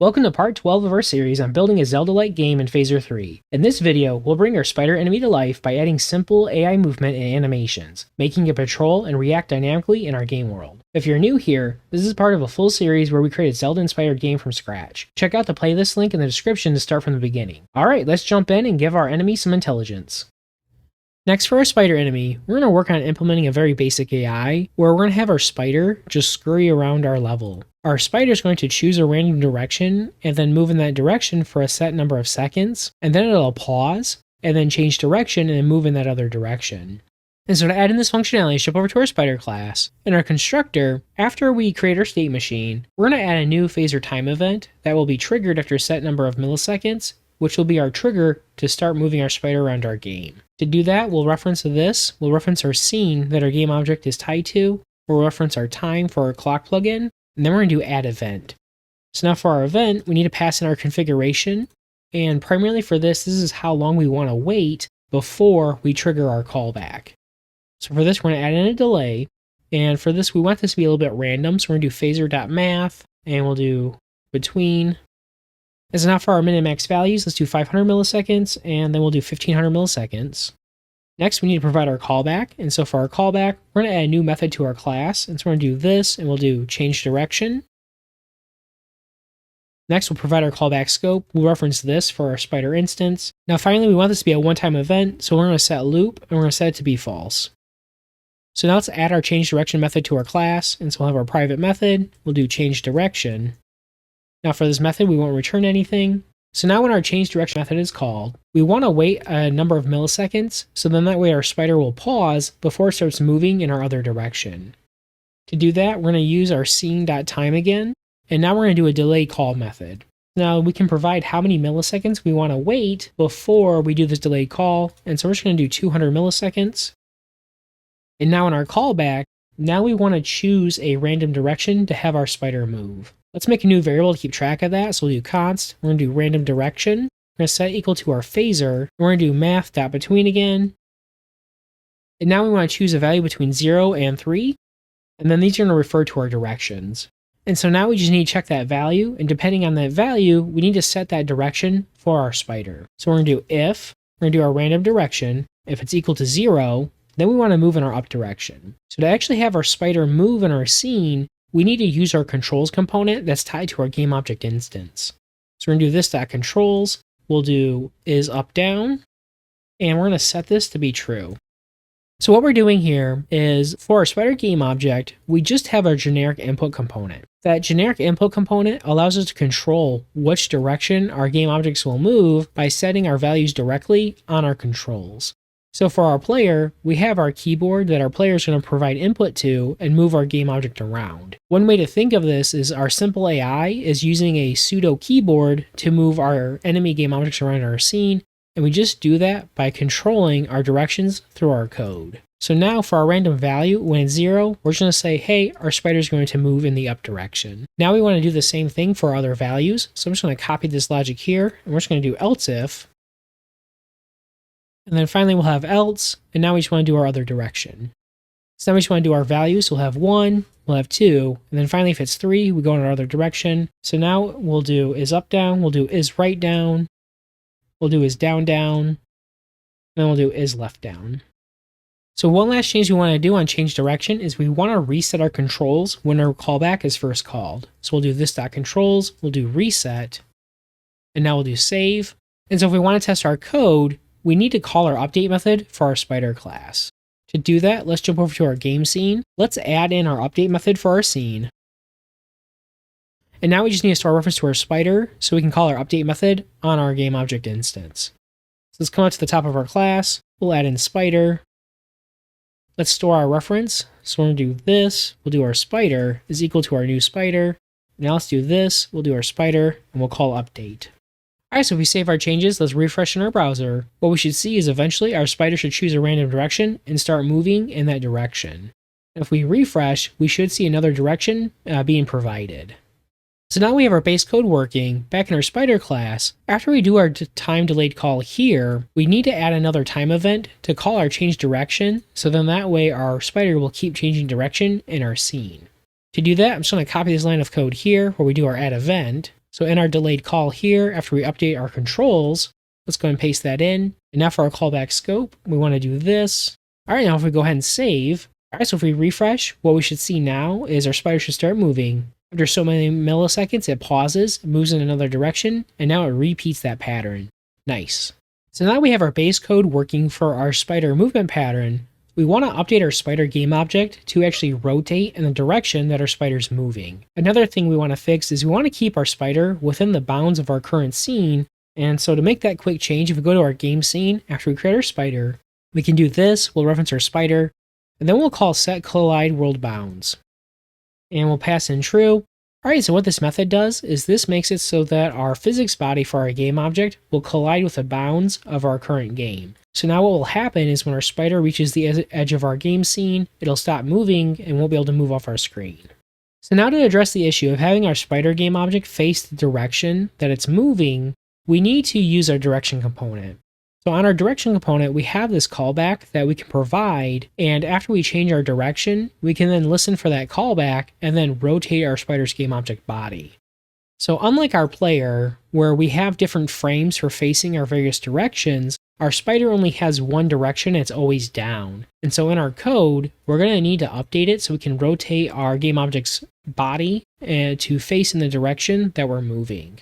Welcome to part 12 of our series on building a Zelda-like game in Phaser 3. In this video, we'll bring our spider enemy to life by adding simple AI movement and animations, making it patrol and react dynamically in our game world. If you're new here, this is part of a full series where we create a Zelda-inspired game from scratch. Check out the playlist link in the description to start from the beginning. Alright, let's jump in and give our enemy some intelligence. Next, for our spider enemy, we're going to work on implementing a very basic AI, where we're going to have our spider just scurry around our level. Our spider is going to choose a random direction, and then move in that direction for a set number of seconds, and then it'll pause, and then change direction and then move in that other direction. And so to add in this functionality, jump over to our spider class. In our constructor, after we create our state machine, we're going to add a new phaser time event that will be triggered after a set number of milliseconds, which will be our trigger to start moving our spider around our game. To do that, we'll reference we'll reference our scene that our game object is tied to, we'll reference our time for our clock plugin, and then we're going to do add event. So now for our event, we need to pass in our configuration, and primarily for this is how long we want to wait before we trigger our callback. So for this, we're going to add in a delay, and for this, we want this to be a little bit random, so we're going to do phaser.math, and we'll do between. And so now for our min and max values, let's do 500 milliseconds, and then we'll do 1500 milliseconds. Next, we need to provide our callback, and so for our callback, we're going to add a new method to our class, and so we're going to do this, and we'll do change direction. Next, we'll provide our callback scope. We'll reference this for our spider instance. Now finally, we want this to be a one-time event, so we're going to set loop, and we're going to set it to be false. So now let's add our change direction method to our class, and so we'll have our private method. We'll do change direction. Now for this method, we won't return anything. So now when our change direction method is called, we want to wait a number of milliseconds, so then that way our spider will pause before it starts moving in our other direction. To do that, we're going to use our scene.time again, and now we're going to do a delay call method. Now we can provide how many milliseconds we want to wait before we do this delay call, and so we're just going to do 200 milliseconds. And now in our callback, now we want to choose a random direction to have our spider move. Let's make a new variable to keep track of that. So we'll do const, we're going to do random direction, we're going to set equal to our phaser, and we're going to do math.between again. And now we want to choose a value between 0 and 3, and then these are going to refer to our directions. And so now we just need to check that value, and depending on that value, we need to set that direction for our spider. So we're going to do if, we're going to do our random direction, if it's equal to 0, then we want to move in our up direction. So to actually have our spider move in our scene, we need to use our controls component that's tied to our game object instance. So we're going to do this.controls, we'll do is up down, and we're going to set this to be true. So what we're doing here is for our spider game object, we just have our generic input component. That generic input component allows us to control which direction our game objects will move by setting our values directly on our controls. So for our player, we have our keyboard that our player is going to provide input to and move our game object around. One way to think of this is our simple AI is using a pseudo keyboard to move our enemy game objects around our scene, and we just do that by controlling our directions through our code. So now for our random value, when it's 0, we're just going to say, hey, our spider is going to move in the up direction. Now we want to do the same thing for our other values, so I'm just going to copy this logic here, and we're just going to do else if. And then finally we'll have else, and now we just want to do our other direction. So now we just want to do our values, so we'll have 1, we'll have 2, and then finally if it's 3, we go in our other direction. So now we'll do is up down, we'll do is right down, we'll do is down down, and then we'll do is left down. So one last change we want to do on change direction is we want to reset our controls when our callback is first called. So we'll do this.controls, we'll do reset, and now we'll do save. And so if we want to test our code, we need to call our update method for our spider class. To do that, let's jump over to our game scene. Let's add in our update method for our scene. And now we just need to store a reference to our spider so we can call our update method on our game object instance. So let's come out to the top of our class. We'll add in spider. Let's store our reference. So we're going to do this. We'll do our spider is equal to our new spider. Now let's do this. We'll do our spider and we'll call update. Alright, so if we save our changes, let's refresh in our browser. What we should see is eventually our spider should choose a random direction and start moving in that direction. If we refresh, we should see another direction being provided. So now we have our base code working. Back in our spider class, after we do our time delayed call here, we need to add another time event to call our change direction, so then that way our spider will keep changing direction in our scene. To do that, I'm just going to copy this line of code here where we do our add event. So in our delayed call here, after we update our controls, let's go and paste that in. And now for our callback scope, we want to do this. All right, now if we go ahead and save, all right, so if we refresh, what we should see now is our spider should start moving. After so many milliseconds, it pauses, moves in another direction, and now it repeats that pattern. Nice. So now we have our base code working for our spider movement pattern. We want to update our spider game object to actually rotate in the direction that our spider's moving. Another thing we want to fix is we want to keep our spider within the bounds of our current scene. And so to make that quick change, if we go to our game scene, after we create our spider, we can do this, we'll reference our spider, and then we'll call set collide world bounds. And we'll pass in true. Alright, so what this method does is this makes it so that our physics body for our game object will collide with the bounds of our current game. So now what will happen is when our spider reaches the edge of our game scene, it'll stop moving and won't be able to move off our screen. So now to address the issue of having our spider game object face the direction that it's moving, we need to use our direction component. So on our direction component, we have this callback that we can provide, and after we change our direction, we can then listen for that callback and then rotate our spider's game object body. So unlike our player, where we have different frames for facing our various directions, our spider only has one direction, it's always down. And so in our code, we're going to need to update it so we can rotate our game object's body to face in the direction that we're moving.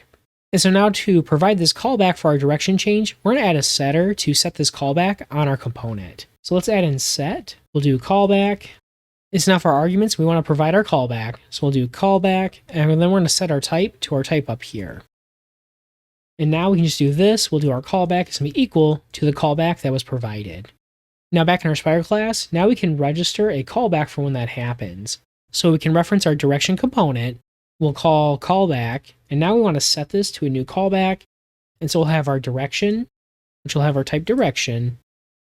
And so now to provide this callback for our direction change, we're going to add a setter to set this callback on our component. So let's add in set. We'll do callback. It's now for our arguments. We want to provide our callback. So we'll do callback, and then we're going to set our type to our type up here. And now we can just do this. We'll do our callback. It's going to be equal to the callback that was provided. Now back in our spider class, now we can register a callback for when that happens. So we can reference our direction component. We'll call callback, and now we want to set this to a new callback. And so we'll have our direction, which will have our type direction.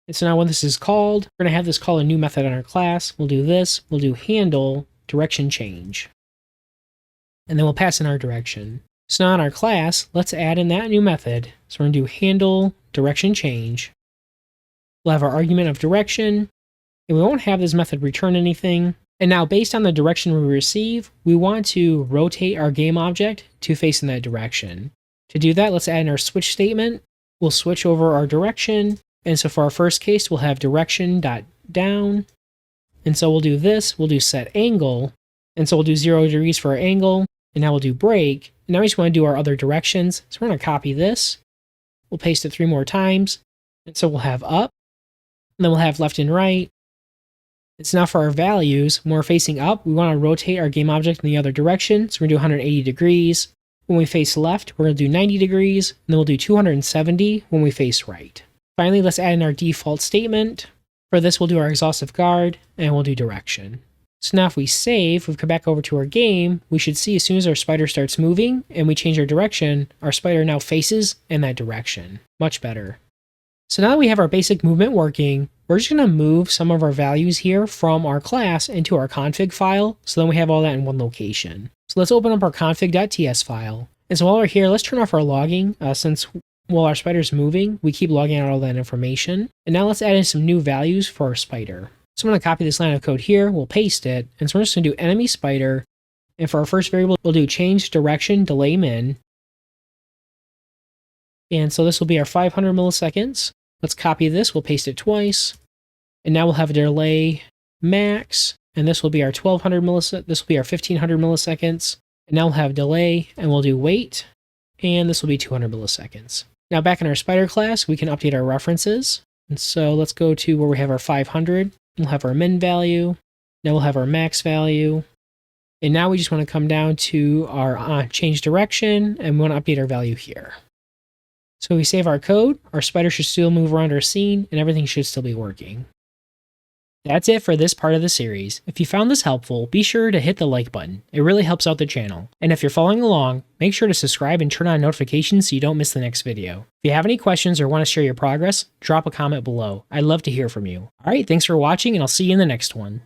And so now when this is called, we're going to have this call a new method on our class. We'll do this. We'll do handle direction change. And then we'll pass in our direction. So now in our class, let's add in that new method. So we're going to do handle direction change. We'll have our argument of direction, and we won't have this method return anything. And now based on the direction we receive, we want to rotate our game object to face in that direction. To do that, let's add in our switch statement. We'll switch over our direction. And so for our first case, we'll have direction.down. And so we'll do this, we'll do set angle. And so we'll do 0 degrees for our angle. And now we'll do break. And now we just want to do our other directions. So we're going to copy this. We'll paste it 3 more times. And so we'll have up. And then we'll have left and right. It's now for our values. When we're facing up, we want to rotate our game object in the other direction. So we're going to do 180 degrees. When we face left, we're going to do 90 degrees. And then we'll do 270 when we face right. Finally, let's add in our default statement. For this, we'll do our exhaustive guard, and we'll do direction. So now if we save, we come back over to our game, we should see as soon as our spider starts moving and we change our direction, our spider now faces in that direction. Much better. So now that we have our basic movement working, we're just going to move some of our values here from our class into our config file, so then we have all that in one location. So let's open up our config.ts file. And so while we're here, let's turn off our logging, since while our spider's moving, we keep logging out all that information. And now let's add in some new values for our spider. So I'm going to copy this line of code here, we'll paste it, and so we're just going to do enemy spider, and for our first variable, we'll do change direction delay min. And so this will be our 500 milliseconds. Let's copy this, we'll paste it twice, and now we'll have a delay max, and this will be our 1200 milliseconds, this will be our 1500 milliseconds, and now we'll have delay, and we'll do wait, and this will be 200 milliseconds. Now back in our spider class, we can update our references, and so let's go to where we have our 500, we'll have our min value, now we'll have our max value, and now we just want to come down to our change direction, and we want to update our value here. So we save our code, our spider should still move around our scene, and everything should still be working. That's it for this part of the series. If you found this helpful, be sure to hit the like button. It really helps out the channel. And if you're following along, make sure to subscribe and turn on notifications so you don't miss the next video. If you have any questions or want to share your progress, drop a comment below. I'd love to hear from you. Alright, thanks for watching, and I'll see you in the next one.